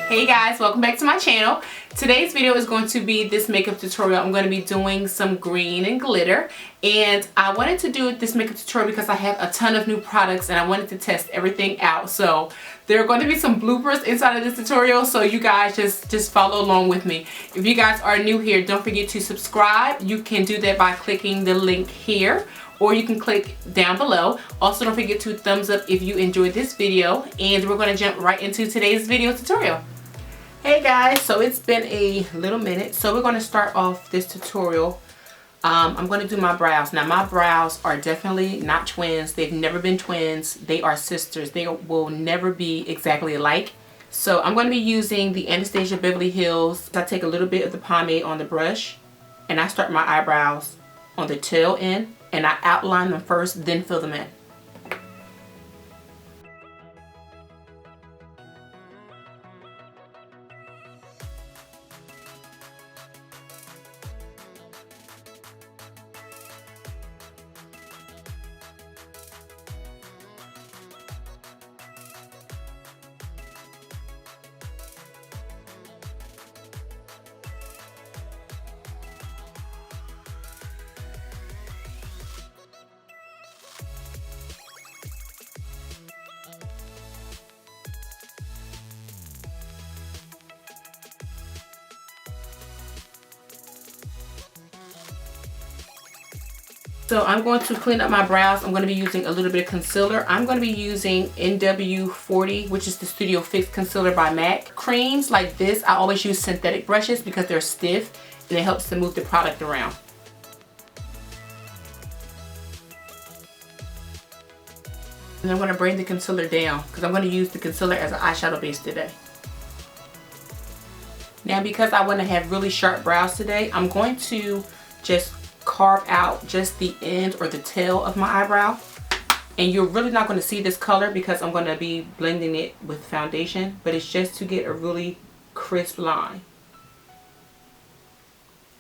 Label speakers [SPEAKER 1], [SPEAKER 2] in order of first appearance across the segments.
[SPEAKER 1] Hey guys, welcome back to my channel. Today's video is going to be this makeup tutorial. I'm going to be doing some green and glitter, and I wanted to do this makeup tutorial because I have a ton of new products and I wanted to test everything out. So there are going to be some bloopers inside of this tutorial, so you guys just follow along with me. If you guys are new here, don't forget to subscribe. You can do that by clicking the link here, or you can click down below. Also, don't forget to thumbs up if you enjoyed this video, and we're going to jump right into today's video tutorial. Hey guys, so it's been a little minute, so we're going to start off this tutorial. I'm going to do my brows. Now my brows are definitely not twins. They've never been twins. They are sisters. They will never be exactly alike. So I'm going to be using the Anastasia Beverly Hills. I take a little bit of the pomade on the brush and I start my eyebrows on the tail end and I outline them first, then fill them in. So I'm going to clean up my brows. I'm going to be using a little bit of concealer. I'm going to be using NW40, which is the Studio Fix Concealer by MAC. Creams like this, I always use synthetic brushes because they're stiff and it helps to move the product around. And I'm going to bring the concealer down because I'm going to use the concealer as an eyeshadow base today. Now because I want to have really sharp brows today, I'm going to just carve out just the end or the tail of my eyebrow, and you're really not going to see this color because I'm going to be blending it with foundation, but it's just to get a really crisp line,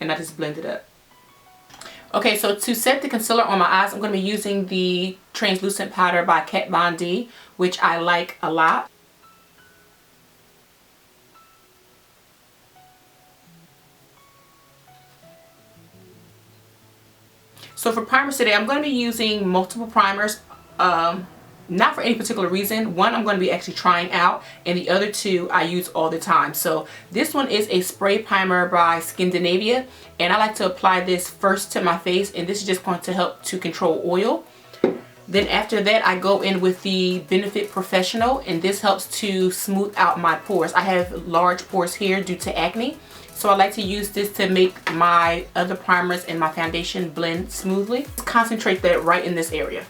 [SPEAKER 1] and I just blend it up. Okay, so to set the concealer on my eyes, I'm going to be using the translucent powder by Kat Von D, which I like a lot. So for primers today, I'm going to be using multiple primers, not for any particular reason. One I'm going to be actually trying out, and the other two I use all the time. So this one is a spray primer by Skindinavia, and I like to apply this first to my face, and this is just going to help to control oil. Then after that, I go in with the Benefit Professional, and this helps to smooth out my pores. I have large pores here due to acne. So I like to use this to make my other primers and my foundation blend smoothly. Concentrate that right in this area.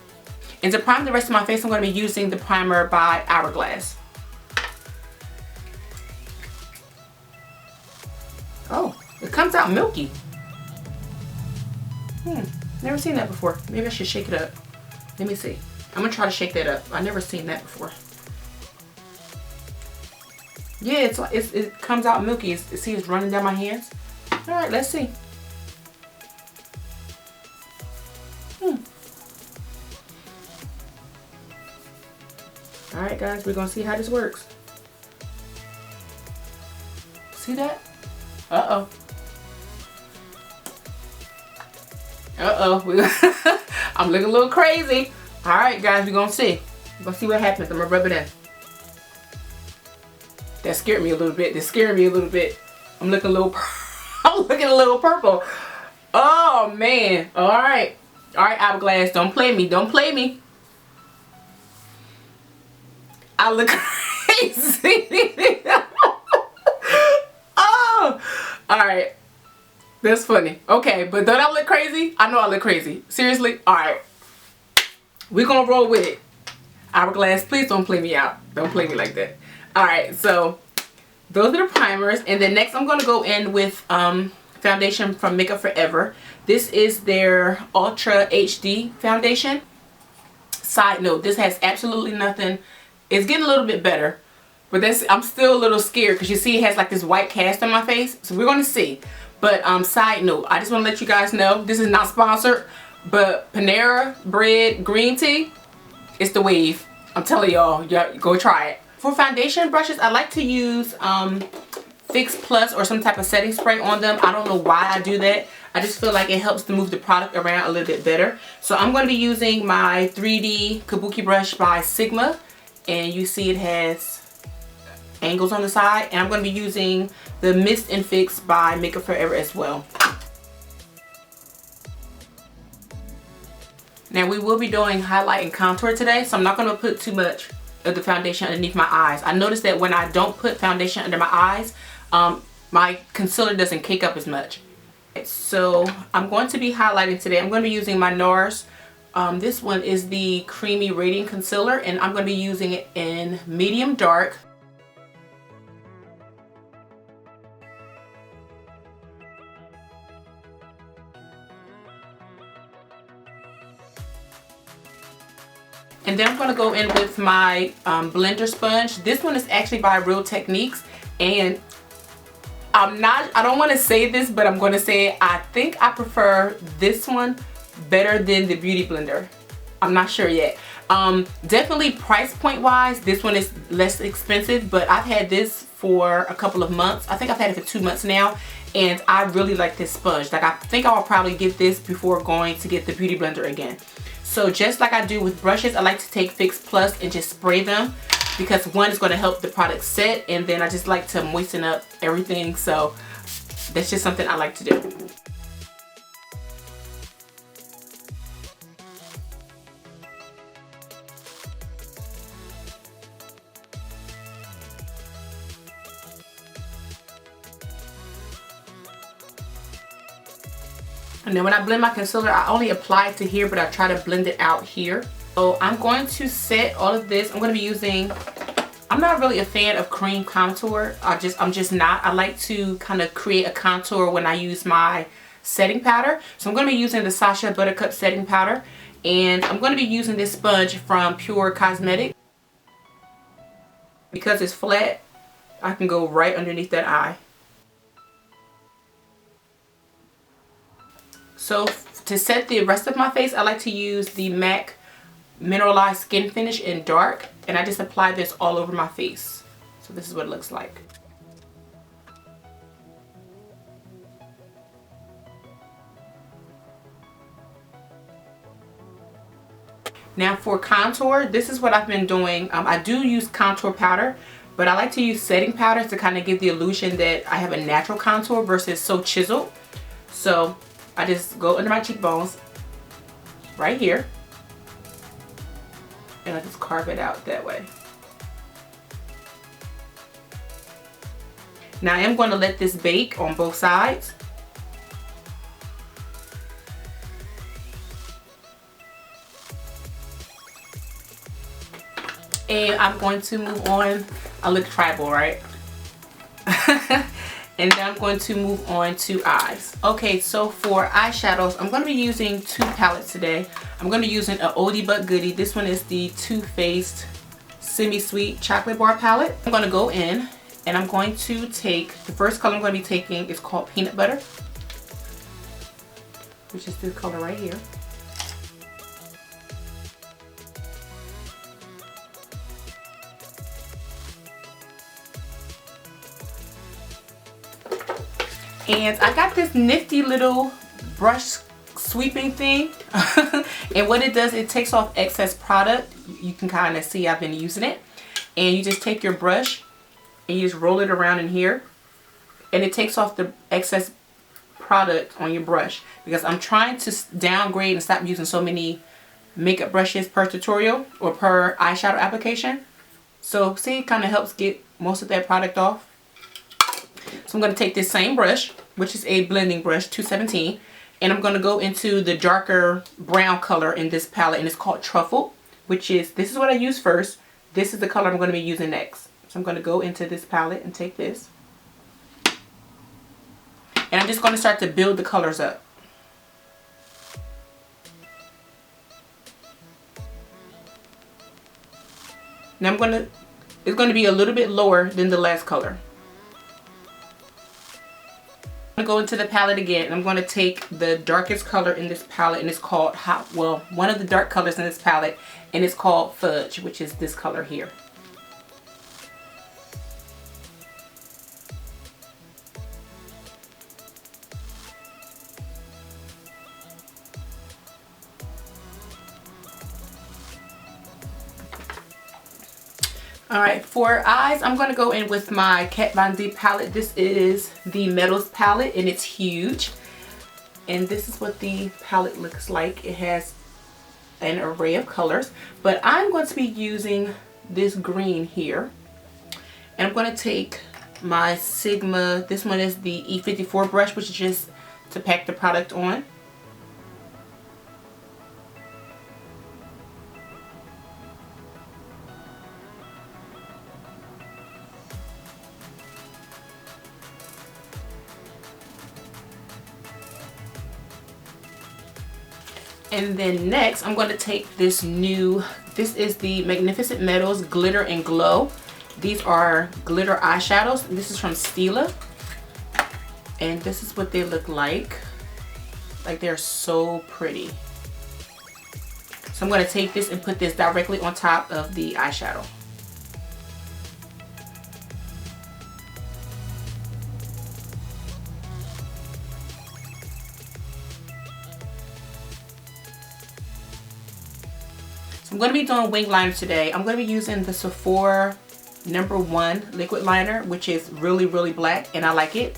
[SPEAKER 1] And to prime the rest of my face, I'm going to be using the primer by Hourglass. Oh, it comes out milky. Never seen that before. Maybe I should shake it up. Let me see. I'm going to try to shake that up. I've never seen that before. Yeah, it comes out milky. See, it's running down my hands. All right, let's see. All right, guys, we're gonna see how this works. See that? Uh-oh. Uh-oh. I'm looking a little crazy. All right, guys, we're gonna see. We're gonna see what happens. I'm gonna rub it in. That scared me a little bit. That scared me a little bit. I'm looking a little purple. Oh man. Alright. Alright, Hourglass. Don't play me. Don't play me. I look crazy. Oh. Alright. That's funny. Okay, but don't I look crazy? I know I look crazy. Seriously? Alright. We're gonna roll with it. Hourglass, please don't play me out. Don't play me like that. Alright, so those are the primers, and then next I'm going to go in with foundation from Makeup Forever. This is their Ultra HD foundation. Side note, this has absolutely nothing. It's getting a little bit better, but I'm still a little scared because you see it has like this white cast on my face, so we're going to see. But side note, I just want to let you guys know, this is not sponsored, But Panera Bread green tea, it's the wave. I'm telling y'all, go try it. For foundation brushes, I like to use Fix Plus or some type of setting spray on them. I don't know why I do that. I just feel like it helps to move the product around a little bit better. So I'm going to be using my 3D Kabuki brush by Sigma. And you see it has angles on the side. And I'm going to be using the Mist and Fix by Makeup Forever as well. Now we will be doing highlight and contour today, so I'm not going to put too much of the foundation underneath my eyes. I noticed that when I don't put foundation under my eyes, my concealer doesn't cake up as much. So I'm going to be highlighting today. I'm going to be using my NARS. This one is the Creamy Radiant Concealer, and I'm going to be using it in medium dark. And then I'm going to go in with my blender sponge. This one is actually by Real Techniques, and I don't want to say this, but I'm going to say it. I think I prefer this one better than the Beauty Blender. I'm not sure yet. Definitely price point wise, this one is less expensive, but I've had this for a couple of months. I think I've had it for 2 months now, and I really like this sponge. Like, I think I will probably get this before going to get the Beauty Blender again. So just like I do with brushes, I like to take Fix Plus and just spray them, because one is going to help the product set, and then I just like to moisten up everything. So that's just something I like to do. And then when I blend my concealer, I only apply it to here, but I try to blend it out here. So I'm going to set all of this. I'm going to be using, I'm not really a fan of cream contour. I'm just not. I like to kind of create a contour when I use my setting powder. So I'm going to be using the Sacha Buttercup setting powder. And I'm going to be using this sponge from Pure Cosmetics. Because it's flat, I can go right underneath that eye. So to set the rest of my face, I like to use the MAC Mineralized Skin Finish in dark, and I just apply this all over my face. So this is what it looks like. Now for contour, this is what I've been doing. I do use contour powder, but I like to use setting powder to kind of give the illusion that I have a natural contour versus so chiseled. So I just go under my cheekbones right here, and I just carve it out that way. Now I am going to let this bake on both sides. And I'm going to move on. I look tribal, right? And then I'm going to move on to eyes. Okay, so for eyeshadows, I'm going to be using 2 palettes today. I'm going to be using an oldie but goodie. This one is the Too Faced Semi-Sweet Chocolate Bar palette. I'm going to go in and I'm going to take, the first color I'm going to be taking is called Peanut Butter, which is this color right here. And I got this nifty little brush sweeping thing. And what it does, it takes off excess product. You can kind of see I've been using it. And you just take your brush and you just roll it around in here. And it takes off the excess product on your brush. Because I'm trying to downgrade and stop using so many makeup brushes per tutorial or per eyeshadow application. So see, it kind of helps get most of that product off. So I'm going to take this same brush, which is a blending brush, 217, and I'm going to go into the darker brown color in this palette, and it's called Truffle, which is, this is what I use first. This is the color I'm going to be using next. So I'm going to go into this palette and take this. And I'm just going to start to build the colors up. Now it's going to be a little bit lower than the last color. I'm going to go into the palette again, and I'm going to take the darkest color in this palette, and it's called one of the dark colors in this palette, and it's called Fudge, which is this color here. Alright, for eyes, I'm going to go in with my Kat Von D palette. This is the Metals palette, and it's huge. And this is what the palette looks like. It has an array of colors. But I'm going to be using this green here. And I'm going to take my Sigma, this one is the E54 brush, which is just to pack the product on. And then next, I'm going to take this is the Magnificent Metals Glitter and Glow. These are glitter eyeshadows. This is from Stila. And this is what they look like. Like, they're so pretty. So I'm going to take this and put this directly on top of the eyeshadow. So I'm going to be doing wing liner today. I'm going to be using the Sephora #1 liquid liner, which is really, really black, and I like it.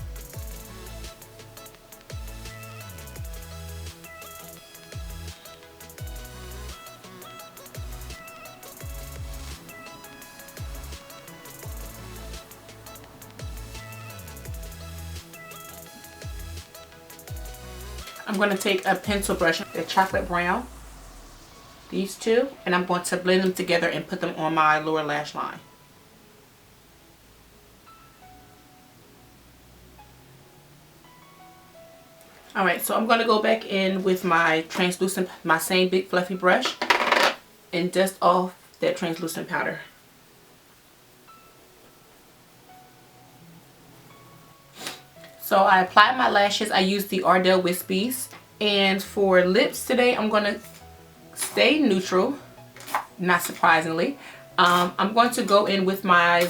[SPEAKER 1] I'm going to take a pencil brush, a chocolate brown, these two, and I'm going to blend them together and put them on my lower lash line. Alright, so I'm going to go back in with my translucent, my same big fluffy brush, and dust off that translucent powder. So I applied my lashes. I used the Ardell Wispies. And for lips today, I'm going to stay neutral, not surprisingly. I'm going to go in with my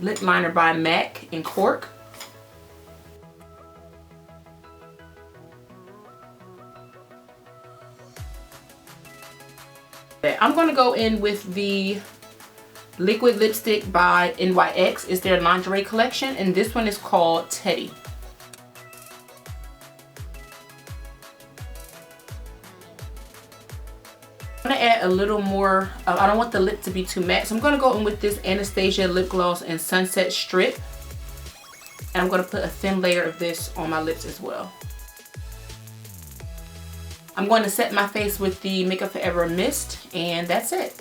[SPEAKER 1] lip liner by MAC in Cork. I'm going to go in with the liquid lipstick by NYX. It's their lingerie collection, and this one is called Teddy. I'm going to add a little more. I don't want the lip to be too matte, so I'm going to go in with this Anastasia lip gloss in Sunset Strip, and I'm going to put a thin layer of this on my lips as well. I'm going to set my face with the Makeup Forever mist, and that's it.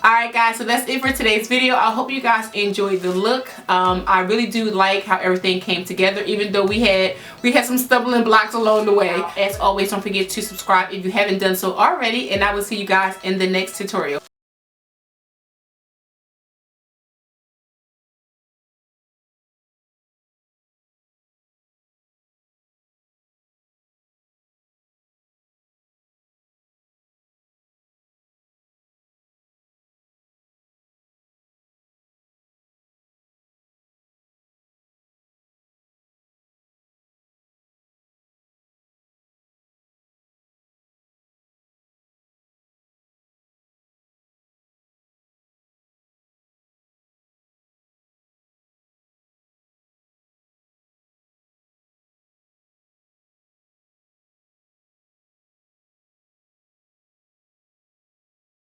[SPEAKER 1] Alright guys, so that's it for today's video. I hope you guys enjoyed the look. I really do like how everything came together, even though we had some stumbling blocks along the way. As always, don't forget to subscribe if you haven't done so already, and I will see you guys in the next tutorial.